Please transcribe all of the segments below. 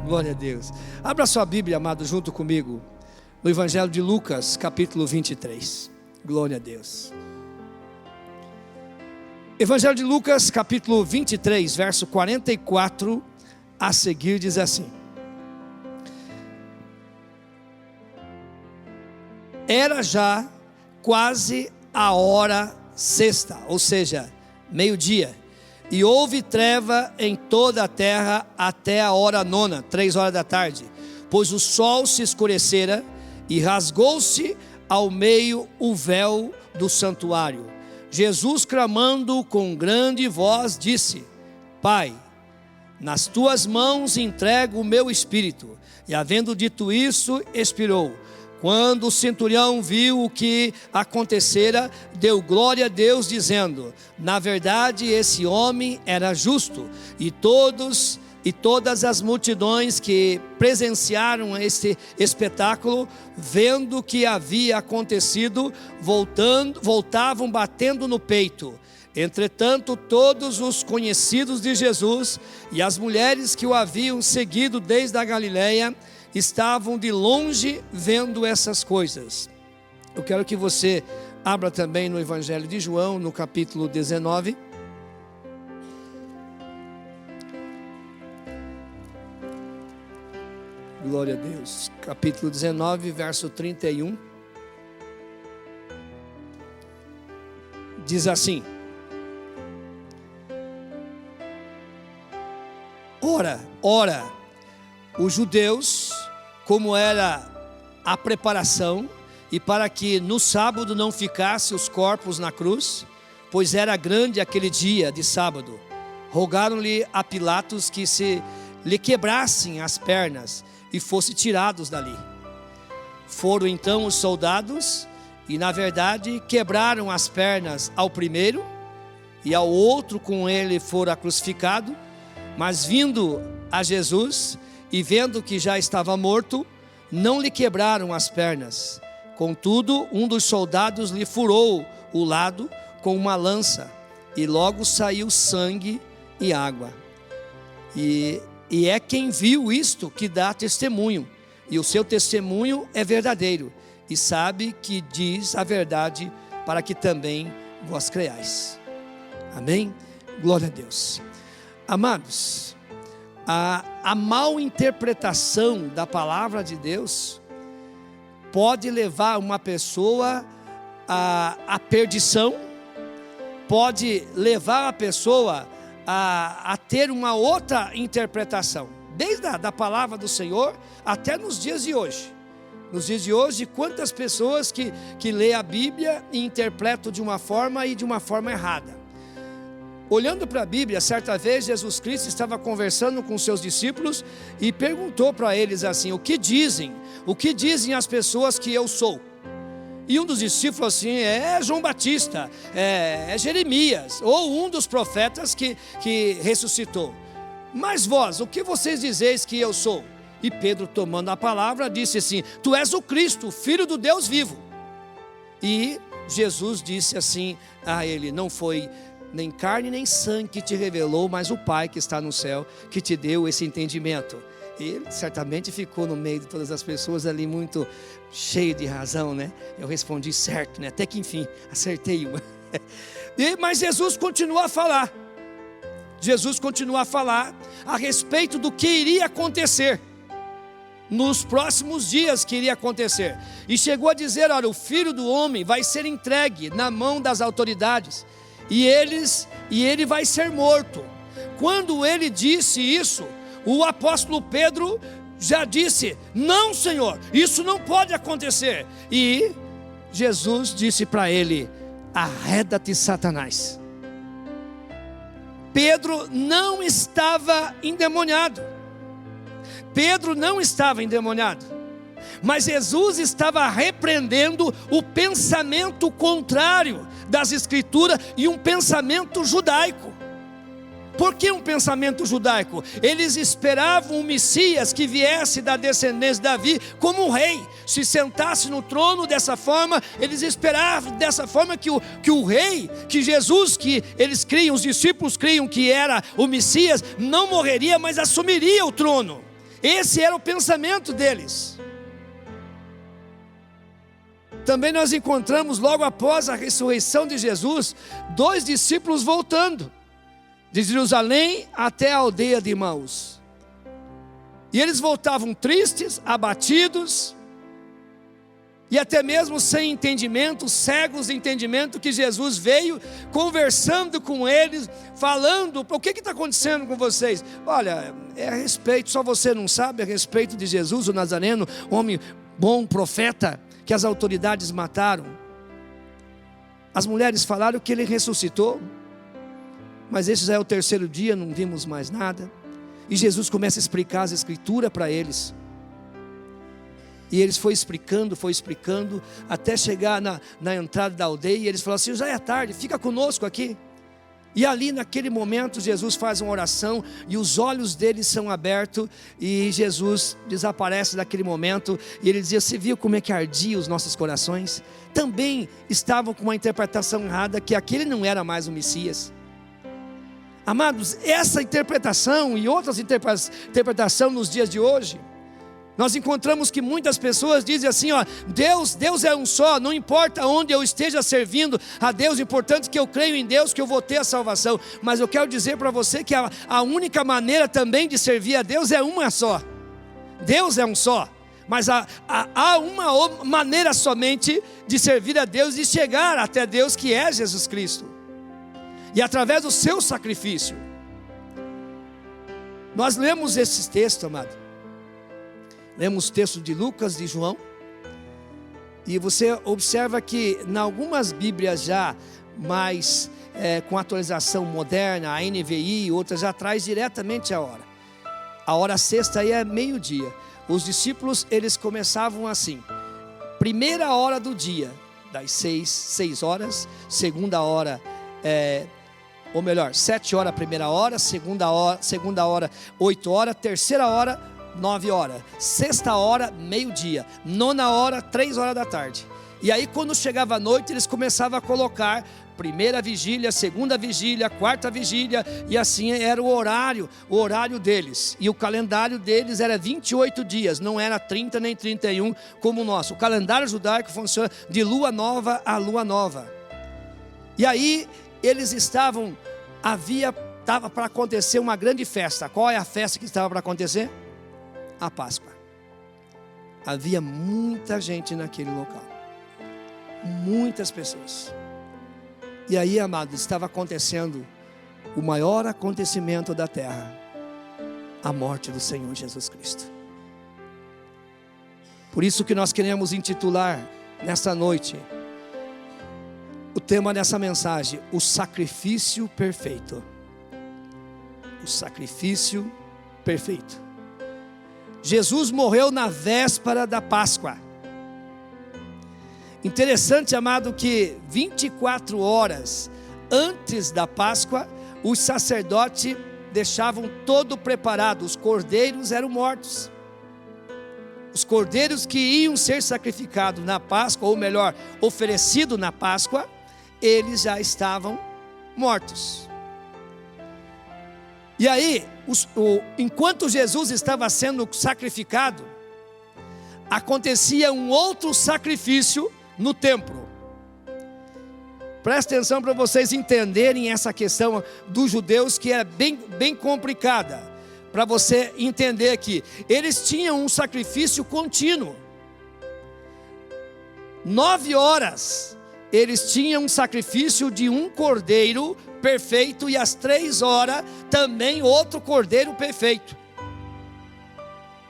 Glória a Deus. Abra sua Bíblia, amado, junto comigo, no Evangelho de Lucas, capítulo 23. Glória a Deus. Evangelho de Lucas, capítulo 23, verso 44 a seguir, diz assim: Era já quase a hora sexta, ou seja, meio-dia, e houve treva em toda a terra até a hora nona, 3 horas da tarde, pois o sol se escurecera e rasgou-se ao meio o véu do santuário. Jesus, clamando com grande voz, disse: Pai, nas tuas mãos entrego o meu espírito. E havendo dito isso, expirou. Quando o centurião viu o que acontecera, deu glória a Deus, dizendo: na verdade esse homem era justo. E todas as multidões que presenciaram este espetáculo, vendo o que havia acontecido, voltavam batendo no peito. Entretanto, todos os conhecidos de Jesus e as mulheres que o haviam seguido desde a Galileia estavam de longe vendo essas coisas. Eu quero que você abra também no Evangelho de João, no capítulo 19. Glória a Deus. Capítulo 19, verso 31. Diz assim: Ora, os judeus, como era a preparação, e para que no sábado não ficasse os corpos na cruz, pois era grande aquele dia de sábado, rogaram-lhe a Pilatos que lhe quebrassem as pernas e fosse tirados dali. Foram então os soldados e, na verdade, quebraram as pernas ao primeiro, e ao outro com ele fora crucificado. Mas vindo a Jesus e vendo que já estava morto, não lhe quebraram as pernas. Contudo, um dos soldados lhe furou o lado com uma lança, e logo saiu sangue e água. E é quem viu isto que dá testemunho, e o seu testemunho é verdadeiro, e sabe que diz a verdade, para que também vós creais. Amém? Glória a Deus. Amados, a mal interpretação da palavra de Deus pode levar uma pessoa à perdição, pode levar a pessoa a ter uma outra interpretação, desde a da palavra do Senhor até nos dias de hoje. Nos dias de hoje, quantas pessoas que lê a Bíblia e interpretam de uma forma e de uma forma errada. Olhando para a Bíblia, certa vez Jesus Cristo estava conversando com seus discípulos e perguntou para eles assim: o que dizem as pessoas que eu sou? E um dos discípulos falou assim: é João Batista, é Jeremias, ou um dos profetas que ressuscitou. Mas vós, o que vocês dizeis que eu sou? E Pedro, tomando a palavra, disse assim: tu és o Cristo, filho do Deus vivo. E Jesus disse assim a ele: não foi nem carne nem sangue que te revelou, mas o Pai que está no céu, que te deu esse entendimento. Ele certamente ficou no meio de todas as pessoas ali muito cheio de razão, né? Eu respondi certo, né? Até que enfim, acertei uma. Mas Jesus continuou a falar. Jesus continuou a falar a respeito do que iria acontecer nos próximos dias, que iria acontecer. E chegou a dizer: olha, o Filho do Homem vai ser entregue na mão das autoridades, e ele vai ser morto. Quando ele disse isso, o apóstolo Pedro já disse: não, Senhor, isso não pode acontecer. E Jesus disse para ele: arreda-te, Satanás. Pedro não estava endemoniado. Mas Jesus estava repreendendo o pensamento contrário das Escrituras e um pensamento judaico. Por que um pensamento judaico? Eles esperavam um Messias que viesse da descendência de Davi como um rei, se sentasse no trono dessa forma. Eles esperavam dessa forma que o rei, que Jesus, que eles criam, os discípulos criam que era o Messias, não morreria, mas assumiria o trono. Esse era o pensamento deles. Também nós encontramos, logo após a ressurreição de Jesus, 2 discípulos voltando de Jerusalém até a aldeia de Emaús. E eles voltavam tristes, abatidos, e até mesmo sem entendimento, cegos de entendimento, que Jesus veio conversando com eles, falando: o que está acontecendo com vocês? Olha, é a respeito, só você não sabe, a respeito de Jesus, o Nazareno, homem bom, profeta, que as autoridades mataram. As mulheres falaram que ele ressuscitou, mas esse já é o 3º dia, não vimos mais nada. E Jesus começa a explicar as escrituras para eles. E eles foi explicando, até chegar na entrada da aldeia. E eles falaram assim: já é tarde, fica conosco aqui. E ali naquele momento Jesus faz uma oração, e os olhos deles são abertos, e Jesus desaparece daquele momento. E ele dizia: você viu como é que ardia os nossos corações? Também estavam com uma interpretação errada, que aquele não era mais o Messias. Amados, essa interpretação e outras interpretações nos dias de hoje, nós encontramos que muitas pessoas dizem assim: ó, Deus é um só, não importa onde eu esteja servindo a Deus, importante que eu creio em Deus, que eu vou ter a salvação. Mas eu quero dizer para você que a única maneira também de servir a Deus é uma só. Deus é um só, mas há uma maneira somente de servir a Deus, de chegar até Deus, que é Jesus Cristo, e através do seu sacrifício. Nós lemos esses textos, amado. Lemos o texto de Lucas, de João, e você observa que em algumas Bíblias já mais com atualização moderna, a NVI, outras já traz diretamente a hora. A hora sexta aí é meio-dia. Os discípulos, eles começavam assim: primeira hora do dia, das 6 horas, segunda hora, ou melhor, 7 horas a primeira hora, segunda hora 8 horas, terceira hora 9 horas, sexta hora, meio-dia, nona hora, 3 horas da tarde. E aí quando chegava a noite, eles começavam a colocar primeira vigília, segunda vigília, quarta vigília, e assim era o horário deles. E o calendário deles era 28 dias, não era 30 nem 31 como o nosso. O calendário judaico funciona de lua nova a lua nova. E aí eles estava para acontecer uma grande festa. Qual é a festa que estava para acontecer? A Páscoa. Havia muita gente naquele local, muitas pessoas. E aí, amados, estava acontecendo o maior acontecimento da terra, a morte do Senhor Jesus Cristo. Por isso que nós queremos intitular nesta noite o tema dessa mensagem: o sacrifício perfeito. O sacrifício perfeito. Jesus morreu na véspera da Páscoa. Interessante, amado, que 24 horas antes da Páscoa, os sacerdotes deixavam todo preparado. Os cordeiros eram mortos. Os cordeiros que iam ser sacrificados na Páscoa, ou melhor, oferecidos na Páscoa, eles já estavam mortos. E aí, enquanto Jesus estava sendo sacrificado, acontecia um outro sacrifício no templo. Presta atenção para vocês entenderem essa questão dos judeus, que é bem complicada. Para você entender que eles tinham um sacrifício contínuo. 9 horas eles tinham um sacrifício de um cordeiro perfeito, e às 3 horas também outro cordeiro perfeito.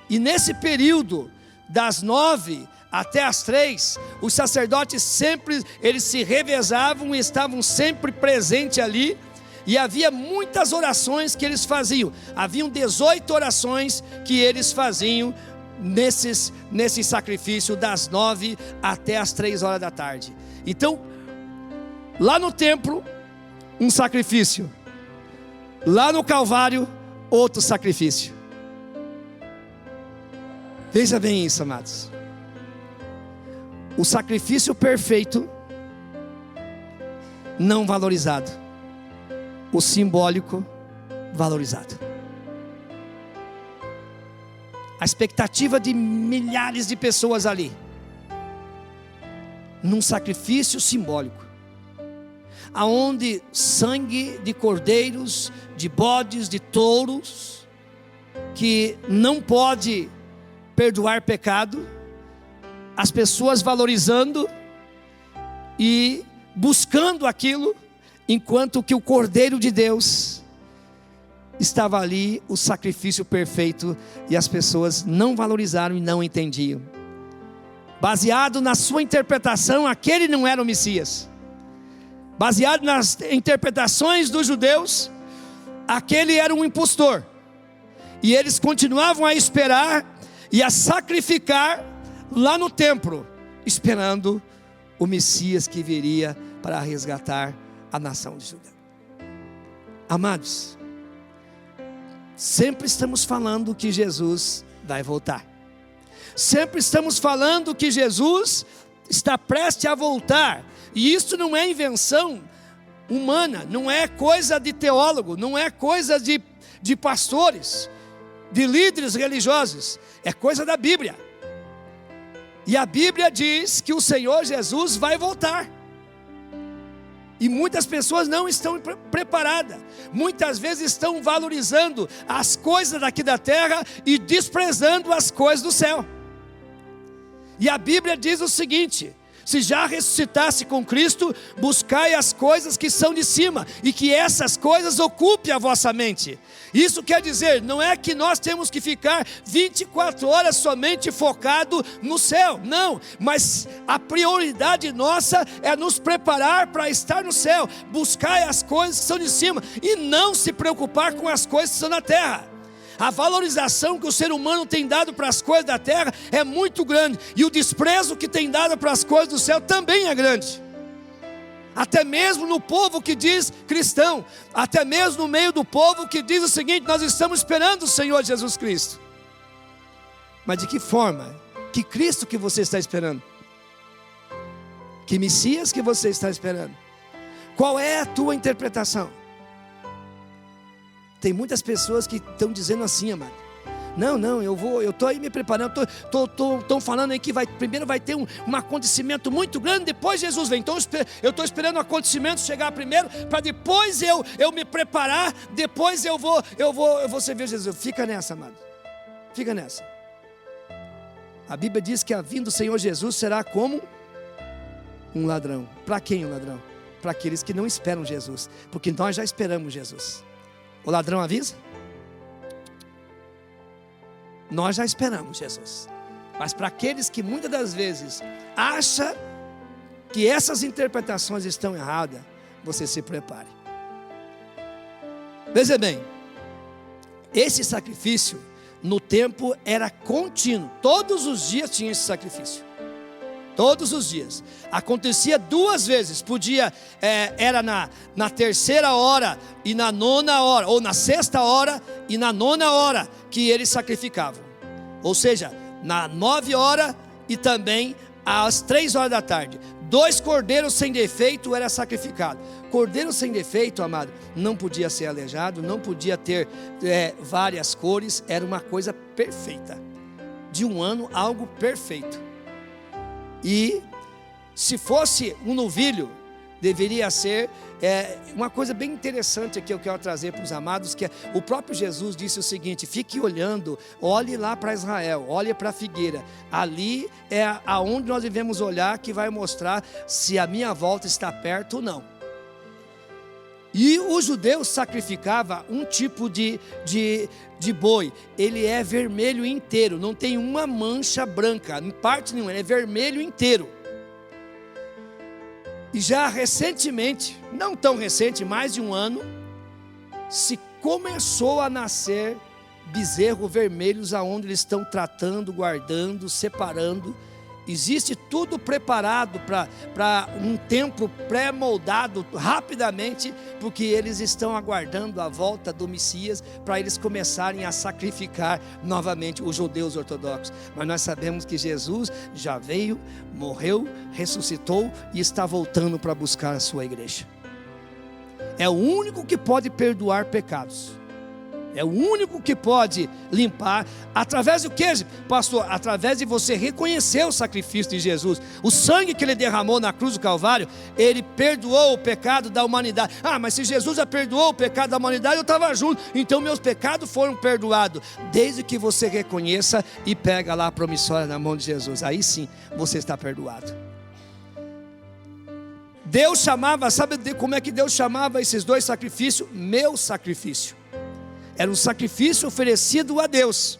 E nesse período das 9 até as 3, os sacerdotes sempre, eles se revezavam e estavam sempre presentes ali. E havia muitas orações que eles faziam. Haviam 18 orações que eles faziam nesse sacrifício das 9 até as 3 horas da tarde. Então, lá no templo, um sacrifício. Lá no Calvário, outro sacrifício. Veja bem isso, amados. O sacrifício perfeito, não valorizado. O simbólico, valorizado. a expectativa de milhares de pessoas ali, num sacrifício simbólico, aonde sangue de cordeiros, de bodes, de touros, que não pode perdoar pecado, as pessoas valorizando e buscando aquilo, enquanto que o Cordeiro de Deus estava ali, o sacrifício perfeito, e as pessoas não valorizaram e não entendiam. Baseado na sua interpretação, aquele não era o Messias. Baseado nas interpretações dos judeus, aquele era um impostor. E eles continuavam a esperar e a sacrificar lá no templo, esperando o Messias que viria para resgatar a nação de Judá. Amados, sempre estamos falando que Jesus vai voltar. Sempre estamos falando que Jesus está prestes a voltar. E isso não é invenção humana, não é coisa de teólogo, não é coisa de pastores, de líderes religiosos, é coisa da Bíblia. E a Bíblia diz que o Senhor Jesus vai voltar. E muitas pessoas não estão preparadas, muitas vezes estão valorizando as coisas daqui da terra e desprezando as coisas do céu. E a Bíblia diz o seguinte: se já ressuscitasse com Cristo, buscai as coisas que são de cima, e que essas coisas ocupem a vossa mente. Isso quer dizer, não é que nós temos que ficar 24 horas somente focado no céu, não, mas a prioridade nossa é nos preparar para estar no céu. Buscai as coisas que são de cima, e não se preocupar com as coisas que são na terra. A valorização que o ser humano tem dado para as coisas da terra é muito grande, e o desprezo que tem dado para as coisas do céu também é grande. Até mesmo no povo que diz cristão, até mesmo no meio do povo que diz o seguinte: nós estamos esperando o Senhor Jesus Cristo. Mas de que forma? Que Cristo que você está esperando? Que Messias que você está esperando? Qual é a tua interpretação? Tem muitas pessoas que estão dizendo assim, amado: não, eu estou aí me preparando, estão falando aí que primeiro vai ter um acontecimento muito grande, depois Jesus vem. Então eu estou esperando o acontecimento chegar primeiro, para depois eu me preparar, depois eu vou servir Jesus. Fica nessa, amado, fica nessa. A Bíblia diz que a vinda do Senhor Jesus será como um ladrão. Para quem um ladrão? Para aqueles que não esperam Jesus, porque nós já esperamos Jesus. O ladrão avisa? Nós já esperamos Jesus. Mas para aqueles que muitas das vezes acham que essas interpretações estão erradas, você se prepare. Veja bem, esse sacrifício no templo era contínuo. Todos os dias tinha esse sacrifício. Todos os dias. Acontecia 2 vezes. Era na terceira hora e na 9ª hora, ou na 6ª hora e na 9ª hora, que eles sacrificavam. Ou seja, na 9 horas e também às 3 horas da tarde. 2 cordeiros sem defeito era sacrificado. Cordeiro sem defeito, amado, não podia ser aleijado, não podia ter várias cores. Era uma coisa perfeita. De um ano, algo perfeito. E se fosse um novilho, deveria ser uma coisa bem interessante aqui, eu quero trazer para os amados, que o próprio Jesus disse o seguinte: fique olhando, olhe lá para Israel, olhe para a figueira, ali é aonde nós devemos olhar, que vai mostrar se a minha volta está perto ou não. E os judeus sacrificavam um tipo de boi, ele é vermelho inteiro, não tem uma mancha branca, em parte nenhuma, ele é vermelho inteiro. E já recentemente, não tão recente, mais de um ano, se começou a nascer bezerros vermelhos, aonde eles estão tratando, guardando, separando. Existe tudo preparado para um tempo pré-moldado rapidamente, porque eles estão aguardando a volta do Messias, para eles começarem a sacrificar novamente os judeus ortodoxos. Mas nós sabemos que Jesus já veio, morreu, ressuscitou e está voltando para buscar a sua igreja. É o único que pode perdoar pecados. É o único que pode limpar. Através do que, pastor? Através de você reconhecer o sacrifício de Jesus. O sangue que Ele derramou na cruz do Calvário, Ele perdoou o pecado da humanidade. Ah, mas se Jesus já perdoou o pecado da humanidade, eu estava junto. Então meus pecados foram perdoados. Desde que você reconheça e pega lá a promissória na mão de Jesus. Aí sim, você está perdoado. Deus chamava, sabe como é que Deus chamava esses dois sacrifícios? Meu sacrifício. Era um sacrifício oferecido a Deus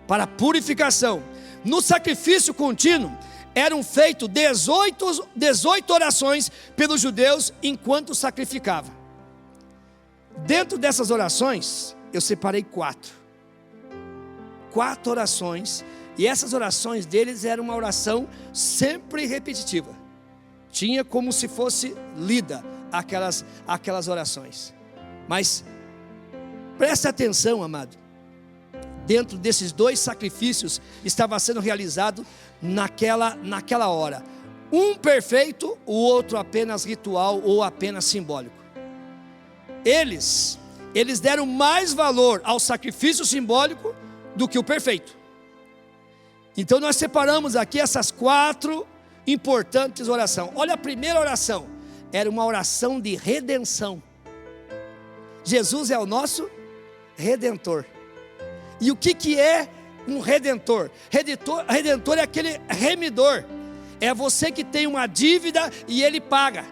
para purificação. No sacrifício contínuo eram feitas 18 orações pelos judeus enquanto sacrificavam. Dentro dessas orações eu separei 4 orações, e essas orações deles eram uma oração sempre repetitiva. Tinha como se fosse lida aquelas orações. Mas preste atenção, amado. Dentro desses 2 sacrifícios estava sendo realizado naquela hora. Um perfeito, o outro apenas ritual ou apenas simbólico. Eles deram mais valor ao sacrifício simbólico do que o perfeito. Então nós separamos aqui essas 4 importantes orações. Olha, a primeira oração era uma oração de redenção. Jesus é o nosso Redentor. E o que é um redentor? Redentor é aquele remidor. É você que tem uma dívida e ele paga.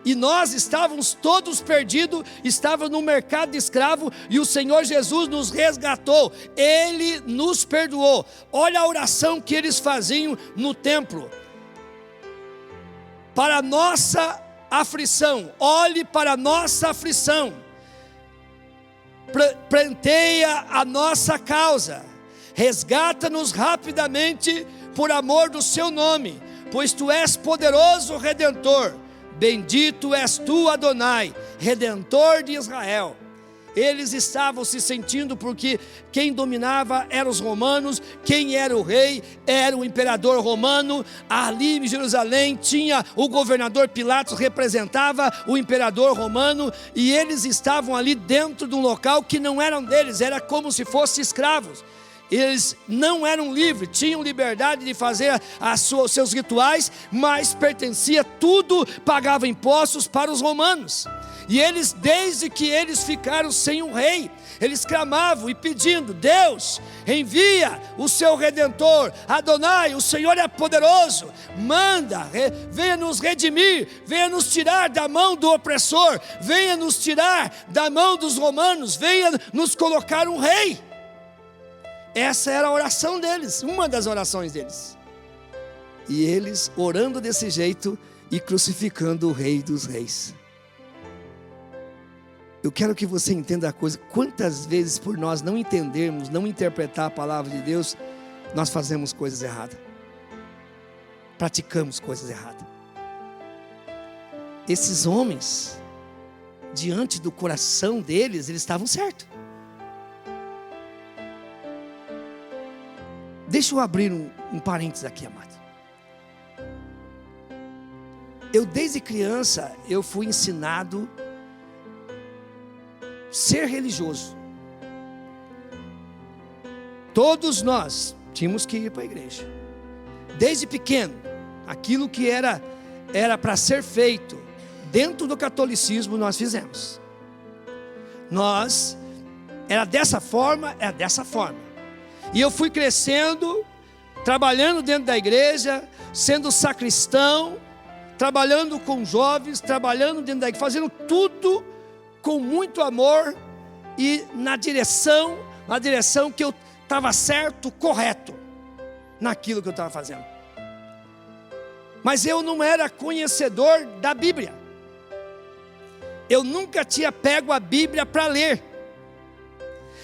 E nós estávamos todos perdidos, estávamos no mercado de escravo, e o Senhor Jesus nos resgatou, Ele nos perdoou. Olha a oração que eles faziam no templo. Para a nossa aflição, olhe para a nossa aflição, prenteia a nossa causa, resgata-nos rapidamente por amor do seu nome, pois tu és poderoso Redentor. Bendito és tu, Adonai, Redentor de Israel. Eles estavam se sentindo porque quem dominava eram os romanos, quem era o rei era o imperador romano. Ali em Jerusalém tinha o governador Pilatos, representava o imperador romano, e eles estavam ali dentro de um local que não eram deles, era como se fossem escravos. Eles não eram livres, tinham liberdade de fazer os seus rituais, mas pertencia tudo, pagava impostos para os romanos. E eles, desde que eles ficaram sem um rei, eles clamavam e pedindo: Deus, envia o seu Redentor, Adonai, o Senhor é poderoso, manda, venha nos redimir, venha nos tirar da mão do opressor, venha nos tirar da mão dos romanos, venha nos colocar um rei. Essa era a oração deles, uma das orações deles. E eles orando desse jeito e crucificando o Rei dos Reis. Eu quero que você entenda a coisa. Quantas vezes por nós não entendermos, não interpretar a palavra de Deus, nós fazemos coisas erradas. Praticamos coisas erradas. Esses homens, diante do coração deles, eles estavam certos. Deixa eu abrir um parênteses aqui, amado. Eu desde criança, eu fui ensinado a ser religioso. Todos nós tínhamos que ir para a igreja. Desde pequeno, aquilo que era para ser feito dentro do catolicismo, nós fizemos. Era dessa forma. E eu fui crescendo, trabalhando dentro da igreja, sendo sacristão, trabalhando com jovens, trabalhando dentro da igreja, fazendo tudo com muito amor e na direção que eu estava certo, correto, naquilo que eu estava fazendo. Mas eu não era conhecedor da Bíblia. Eu nunca tinha pego a Bíblia para ler.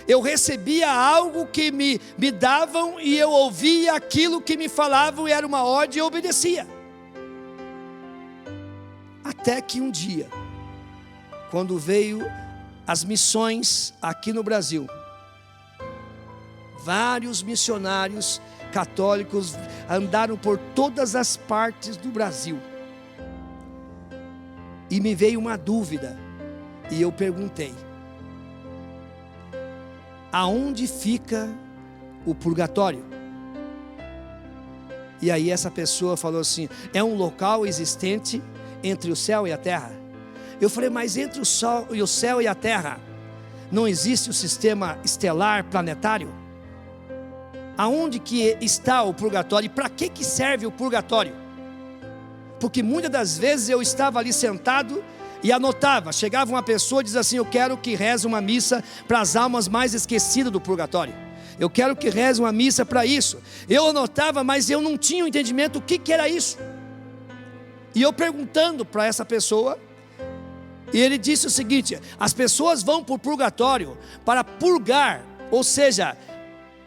Eu recebia algo que me davam e eu ouvia aquilo que me falavam e era uma ordem e eu obedecia. Até que um dia, quando veio as missões aqui no Brasil, vários missionários católicos andaram por todas as partes do Brasil. E me veio uma dúvida e eu perguntei: aonde fica o purgatório? E aí essa pessoa falou assim: é um local existente entre o céu e a terra. Eu falei: mas entre o céu e a terra não existe o sistema estelar planetário? Aonde que está o purgatório? E para que serve o purgatório? Porque muitas das vezes eu estava ali sentado e anotava. Chegava uma pessoa e dizia assim: eu quero que reze uma missa para as almas mais esquecidas do purgatório. Eu quero que reze uma missa para isso. Eu anotava, mas eu não tinha o entendimento do que era isso. E eu perguntando para essa pessoa, e ele disse o seguinte: as pessoas vão para o purgatório para purgar, ou seja,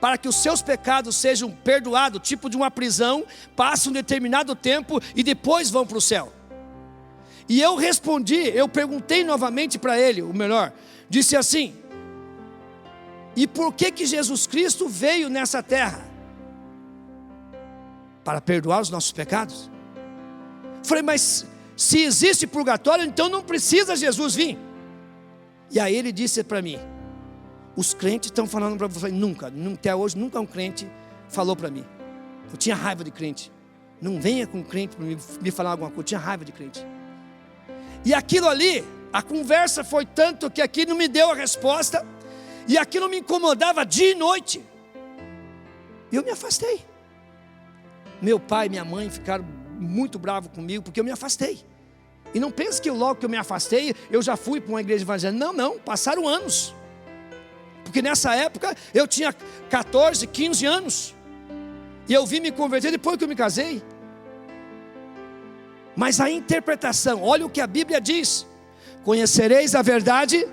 para que os seus pecados sejam perdoados, tipo de uma prisão, passam um determinado tempo e depois vão para o céu. E eu respondi, eu perguntei novamente para ele, o melhor, disse assim: e por que Jesus Cristo veio nessa terra? Para perdoar os nossos pecados? Falei: mas se existe purgatório, então não precisa Jesus vir. E aí ele disse para mim: os crentes estão falando para você. Nunca, até hoje, nunca um crente falou para mim. Eu tinha raiva de crente. Não venha com crente para me falar alguma coisa. Eu tinha raiva de crente. E aquilo ali, a conversa foi tanto que aquilo não me deu a resposta. E aquilo me incomodava dia e noite. E eu me afastei. Meu pai e minha mãe ficaram muito bravos comigo, porque eu me afastei. E não pense que logo que eu me afastei, eu já fui para uma igreja evangélica. Não, passaram anos. Porque nessa época eu tinha 14, 15 anos. E eu vim me converter depois que eu me casei. Mas a interpretação, olha o que a Bíblia diz: conhecereis a verdade.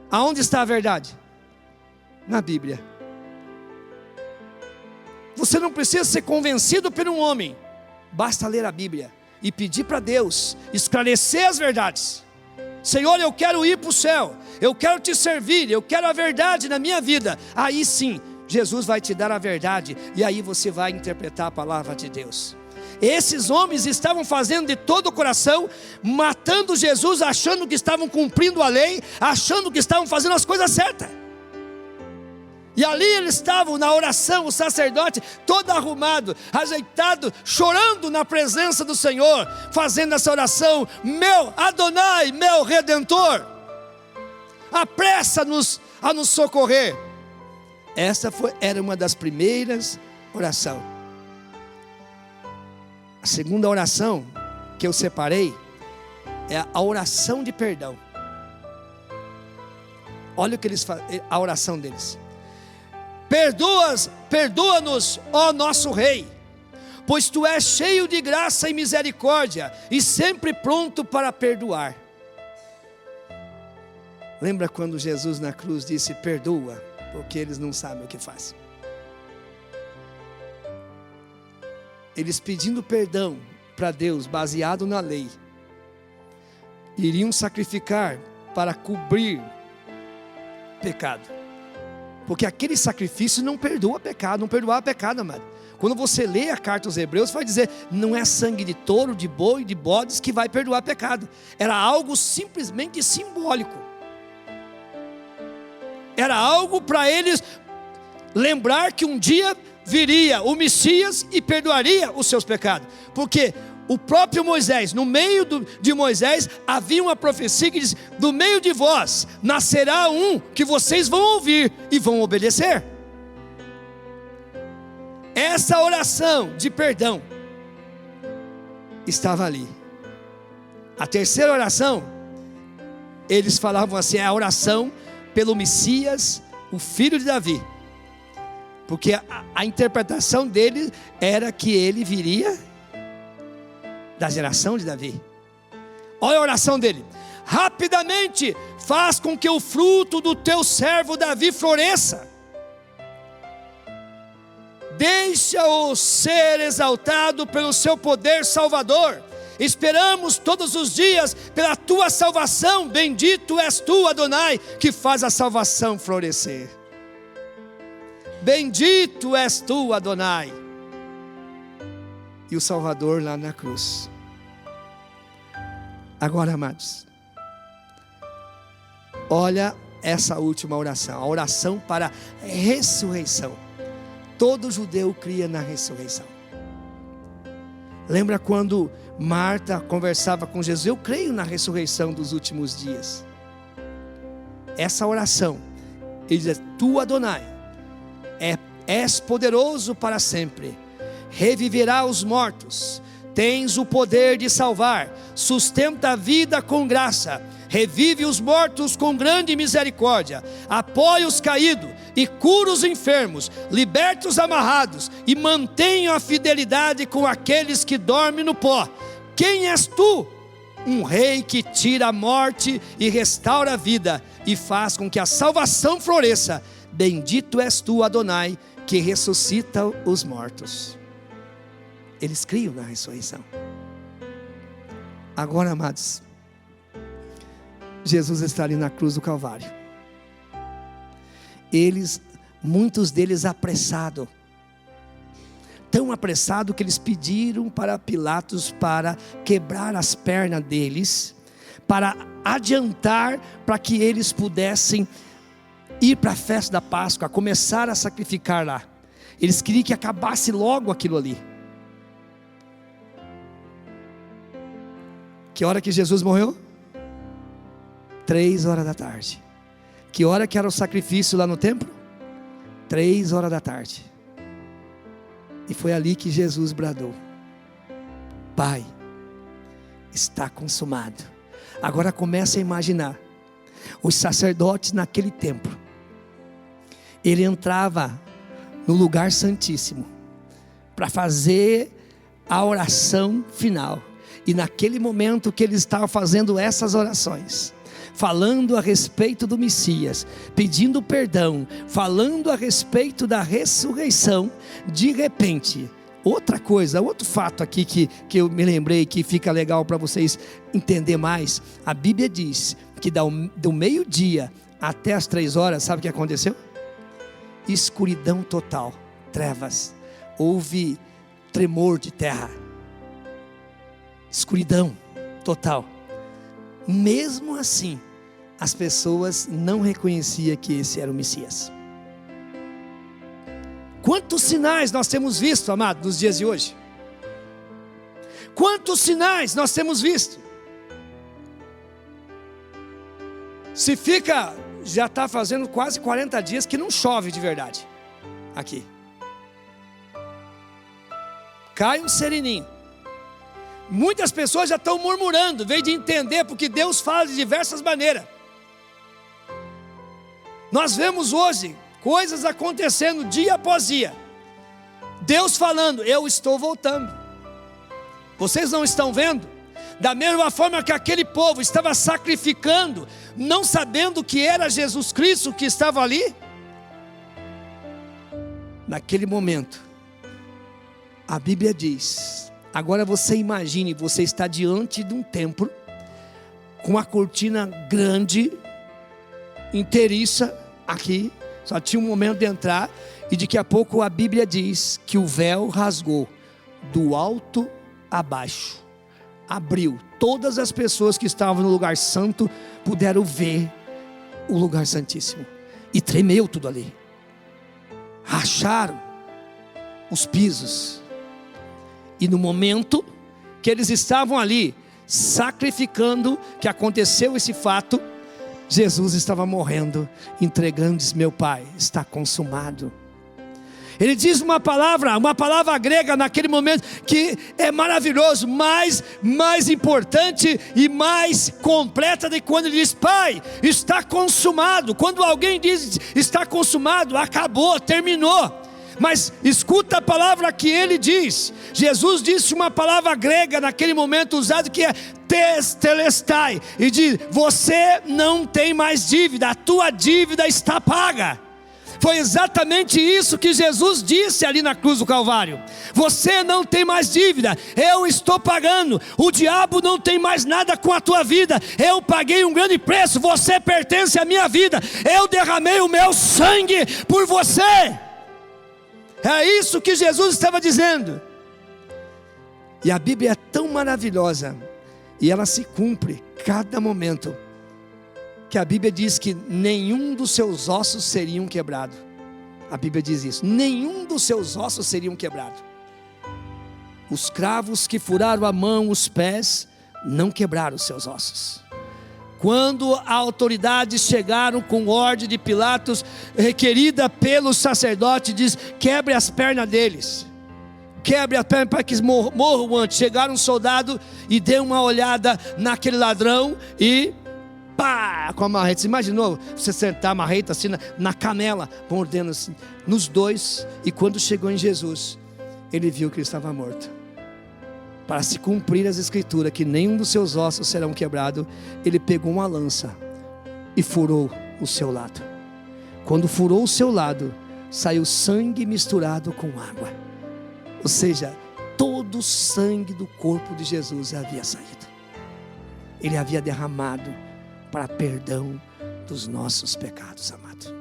Aonde está a verdade? Na Bíblia. Você não precisa ser convencido por um homem. Basta ler a Bíblia e pedir para Deus esclarecer as verdades. Senhor, eu quero ir para o céu, eu quero te servir, eu quero a verdade na minha vida. Aí sim, Jesus vai te dar a verdade, e aí você vai interpretar a palavra de Deus. Esses homens estavam fazendo de todo o coração, matando Jesus, achando que estavam cumprindo a lei, achando que estavam fazendo as coisas certas. E ali eles estavam na oração, o sacerdote todo arrumado, ajeitado, chorando na presença do Senhor, fazendo essa oração: meu Adonai, meu Redentor, apressa-nos a nos socorrer. Essa era uma das primeiras orações. A segunda oração que eu separei é a oração de perdão. Olha o que eles fazem, a oração deles: perdoa-nos, ó nosso Rei, pois Tu és cheio de graça e misericórdia, e sempre pronto para perdoar. Lembra quando Jesus na cruz disse: perdoa, porque eles não sabem o que fazem. Eles pedindo perdão para Deus, baseado na lei, iriam sacrificar para cobrir pecado. Porque aquele sacrifício não perdoa pecado, não perdoava pecado, amado. Quando você lê a carta aos Hebreus, vai dizer: não é sangue de touro, de boi, de bodes que vai perdoar pecado. Era algo simplesmente simbólico. Era algo para eles lembrar que um dia viria o Messias e perdoaria os seus pecados. Porque o próprio Moisés, no meio de Moisés, havia uma profecia que diz: do meio de vós nascerá um que vocês vão ouvir e vão obedecer. Essa oração de perdão estava ali. A terceira oração, eles falavam assim: é a oração pelo Messias, o filho de Davi. Porque a interpretação dele era que ele viria da geração de Davi. Olha a oração dele: rapidamente faz com que o fruto do teu servo Davi floresça. Deixa-o ser exaltado pelo seu poder salvador. Esperamos todos os dias pela tua salvação. Bendito és tu, Adonai, que faz a salvação florescer. Bendito és tu, Adonai. E o Salvador lá na cruz. Agora, amados, olha essa última oração, a oração para a ressurreição. Todo judeu cria na ressurreição. Lembra quando Marta conversava com Jesus? Eu creio na ressurreição dos últimos dias. Essa oração, ele diz: Tu, Adonai, és poderoso para sempre, reviverá os mortos, tens o poder de salvar, sustenta a vida com graça, revive os mortos com grande misericórdia, apoia os caídos e cura os enfermos, liberta os amarrados e mantenha a fidelidade com aqueles que dormem no pó. Quem és tu? Um rei que tira a morte e restaura a vida e faz com que a salvação floresça. Bendito és tu, Adonai, que ressuscita os mortos. Eles criam na ressurreição. Agora, amados, Jesus está ali na cruz do Calvário. Muitos deles apressados, tão apressado que eles pediram para Pilatos para quebrar as pernas deles, para adiantar, para que eles pudessem ir para a festa da Páscoa, começar a sacrificar lá. Eles queriam que acabasse logo aquilo ali. Que hora que Jesus morreu? 3 horas da tarde. Que hora que era o sacrifício lá no templo? 3 horas da tarde. E foi ali que Jesus bradou: Pai, está consumado. Agora comece a imaginar os sacerdotes naquele templo. Ele entrava no lugar santíssimo para fazer a oração final. E naquele momento que ele estava fazendo essas orações, falando a respeito do Messias, pedindo perdão, falando a respeito da ressurreição, de repente, outra coisa, outro fato aqui que eu me lembrei, que fica legal para vocês entender mais. A Bíblia diz que do meio-dia até as 3 horas, sabe o que aconteceu? Escuridão total, trevas, houve tremor de terra, escuridão total. Mesmo assim, as pessoas não reconheciam que esse era o Messias. Quantos sinais nós temos visto, amado, nos dias de hoje? Quantos sinais nós temos visto? Se fica, já está fazendo quase 40 dias que não chove de verdade aqui. Cai um sereninho. Muitas pessoas já estão murmurando, em vez de entender, porque Deus fala de diversas maneiras. Nós vemos hoje coisas acontecendo dia após dia. Deus falando: eu estou voltando. Vocês não estão vendo? Da mesma forma que aquele povo estava sacrificando, não sabendo que era Jesus Cristo que estava ali. Naquele momento, a Bíblia diz: agora você imagine, você está diante de um templo, com uma cortina grande, inteiriça aqui, só tinha um momento de entrar, e daqui a pouco a Bíblia diz que o véu rasgou, do alto a baixo, abriu, todas as pessoas que estavam no lugar santo, puderam ver o lugar santíssimo, e tremeu tudo ali, racharam os pisos, e no momento que eles estavam ali, sacrificando, que aconteceu esse fato, Jesus estava morrendo, entregando, diz: meu Pai, está consumado. Ele diz uma palavra grega naquele momento, que é maravilhoso, mais importante e mais completa do que quando ele diz: Pai, está consumado. Quando alguém diz está consumado, acabou, terminou. Mas escuta a palavra que ele diz. Jesus disse uma palavra grega naquele momento usada, que é testelestai, e diz: você não tem mais dívida, a tua dívida está paga. Foi exatamente isso que Jesus disse ali na cruz do Calvário: você não tem mais dívida, eu estou pagando. O diabo não tem mais nada com a tua vida, eu paguei um grande preço, você pertence à minha vida, eu derramei o meu sangue por você. É isso que Jesus estava dizendo. E a Bíblia é tão maravilhosa, e ela se cumpre cada momento. que a Bíblia diz que nenhum dos seus ossos seriam quebrados. A Bíblia diz isso, nenhum dos seus ossos seriam quebrados. Os cravos que furaram a mão, os pés, não quebraram os seus ossos. Quando as autoridades chegaram com ordem de Pilatos, requerida pelo sacerdote, diz: quebre as pernas deles, quebre as pernas para que morram antes. Chegaram um soldado e deu uma olhada naquele ladrão e pá, com a marreta. Você imaginou você sentar a marreta assim na canela, mordendo assim, nos dois. E quando chegou em Jesus, ele viu que ele estava morto. Para se cumprir as escrituras, que nenhum dos seus ossos serão quebrados, ele pegou uma lança e furou o seu lado. Quando furou o seu lado, saiu sangue misturado com água. Ou seja, todo o sangue do corpo de Jesus havia saído. Ele havia derramado para perdão dos nossos pecados, amado.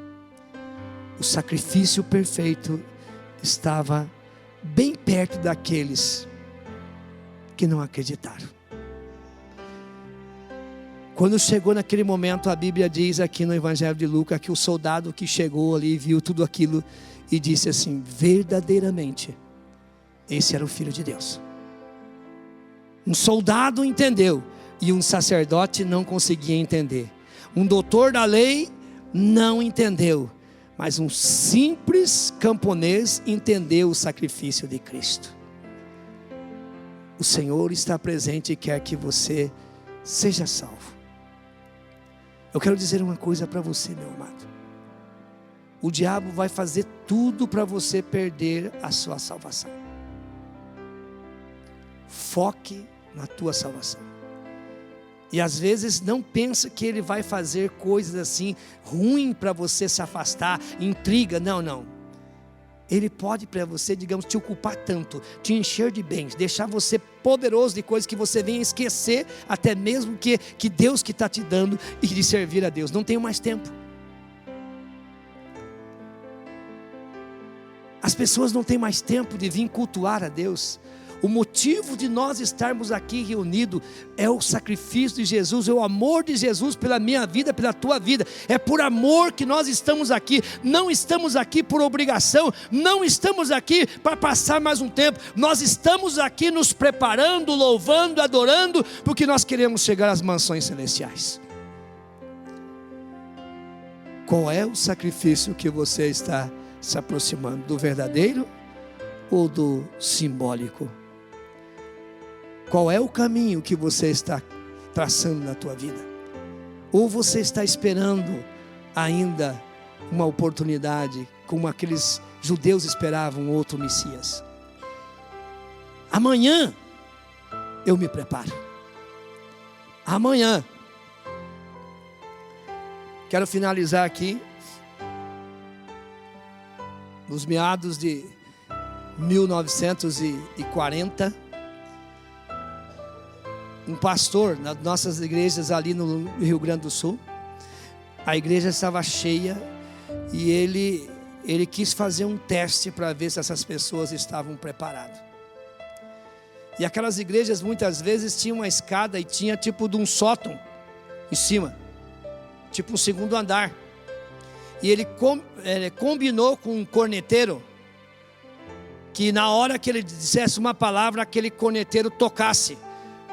O sacrifício perfeito estava bem perto daqueles que não acreditaram. Quando chegou naquele momento, a Bíblia diz aqui no Evangelho de Lucas, que o soldado que chegou ali, viu tudo aquilo e disse assim: verdadeiramente, esse era o Filho de Deus. Um soldado entendeu, e um sacerdote não conseguia entender. Um doutor da lei não entendeu, mas um simples camponês entendeu o sacrifício de Cristo. O Senhor está presente e quer que você seja salvo. Eu quero dizer uma coisa para você, meu amado. O diabo vai fazer tudo para você perder a sua salvação. Foque na tua salvação. E às vezes não pensa que ele vai fazer coisas assim ruim para você se afastar, intriga, não. Ele pode para você, digamos, te ocupar tanto, te encher de bens, deixar você poderoso de coisas que você venha esquecer, até mesmo que Deus que está te dando, e de servir a Deus. Não tenho mais tempo. As pessoas não têm mais tempo de vir cultuar a Deus. O motivo de nós estarmos aqui reunidos é o sacrifício de Jesus, é o amor de Jesus pela minha vida, pela tua vida. É por amor que nós estamos aqui. Não estamos aqui por obrigação, não estamos aqui para passar mais um tempo. Nós estamos aqui nos preparando, louvando, adorando, porque nós queremos chegar às mansões celestiais. Qual é o sacrifício que você está se aproximando? Do verdadeiro ou do simbólico? Qual é o caminho que você está traçando na tua vida? Ou você está esperando ainda uma oportunidade, como aqueles judeus esperavam outro Messias? Amanhã eu me preparo. Amanhã. Quero finalizar aqui. Nos meados de 1940, um pastor nas nossas igrejas ali no Rio Grande do Sul, a igreja estava cheia e ele quis fazer um teste para ver se essas pessoas estavam preparadas. E aquelas igrejas muitas vezes tinham uma escada e tinha tipo de um sótão em cima, tipo um segundo andar. E ele combinou com um corneteiro que na hora que ele dissesse uma palavra, aquele corneteiro tocasse,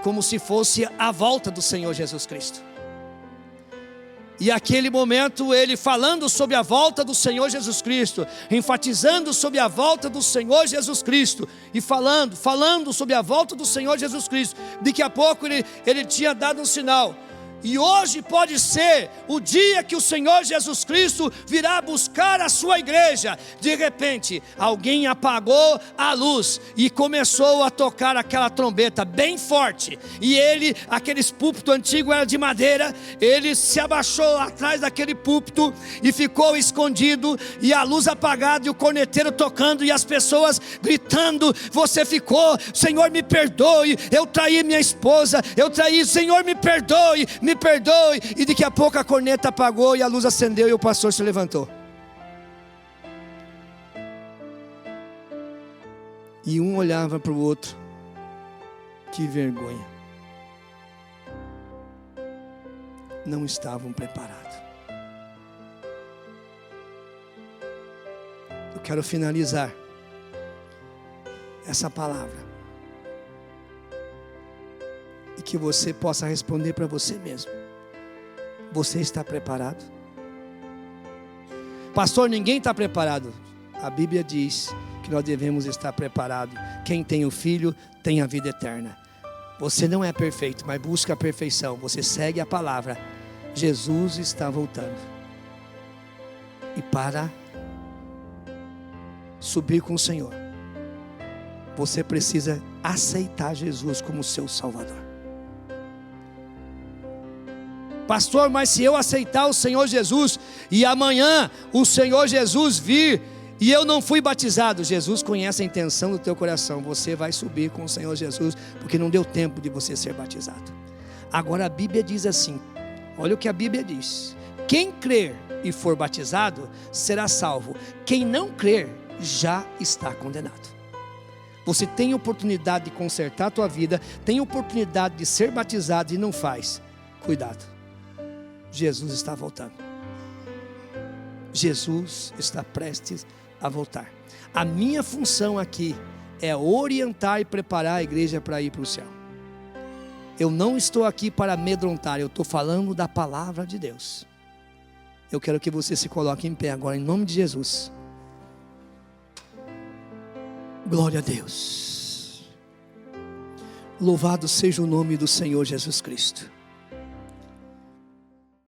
como se fosse a volta do Senhor Jesus Cristo. E aquele momento ele falando sobre a volta do Senhor Jesus Cristo, enfatizando sobre a volta do Senhor Jesus Cristo, e falando sobre a volta do Senhor Jesus Cristo. Daqui a pouco ele tinha dado um sinal. E hoje pode ser o dia que o Senhor Jesus Cristo virá buscar a sua igreja. De repente, alguém apagou a luz e começou a tocar aquela trombeta bem forte. E aqueles púlpitos antigos eram de madeira, ele se abaixou atrás daquele púlpito e ficou escondido, e a luz apagada e o corneteiro tocando e as pessoas gritando: você ficou, Senhor me perdoe, eu traí minha esposa, Senhor me perdoe, me perdoe. E daqui a pouco a corneta apagou e a luz acendeu e o pastor se levantou. E um olhava para o outro: que vergonha. não estavam preparados. Eu quero finalizar essa palavra e que você possa responder para você mesmo: você está preparado? Pastor, ninguém está preparado. A Bíblia diz que nós devemos estar preparados. Quem tem o Filho tem a vida eterna. Você não é perfeito, mas busca a perfeição. Você segue a palavra. Jesus está voltando. E para subir com o Senhor, você precisa aceitar Jesus como seu Salvador. Pastor, mas se eu aceitar o Senhor Jesus e amanhã o Senhor Jesus vir e eu não fui batizado, Jesus conhece a intenção do teu coração. Você vai subir com o Senhor Jesus, porque não deu tempo de você ser batizado. Agora a Bíblia diz assim, olha o que a Bíblia diz: quem crer e for batizado será salvo, quem não crer já está condenado. Você tem oportunidade de consertar a tua vida, tem oportunidade de ser batizado e não faz. Cuidado, Jesus está voltando. Jesus está prestes a voltar. A minha função aqui é orientar e preparar a igreja para ir para o céu. Eu não estou aqui para amedrontar, eu estou falando da palavra de Deus. Eu quero que você se coloque em pé agora, em nome de Jesus. Glória a Deus. Louvado seja o nome do Senhor Jesus Cristo.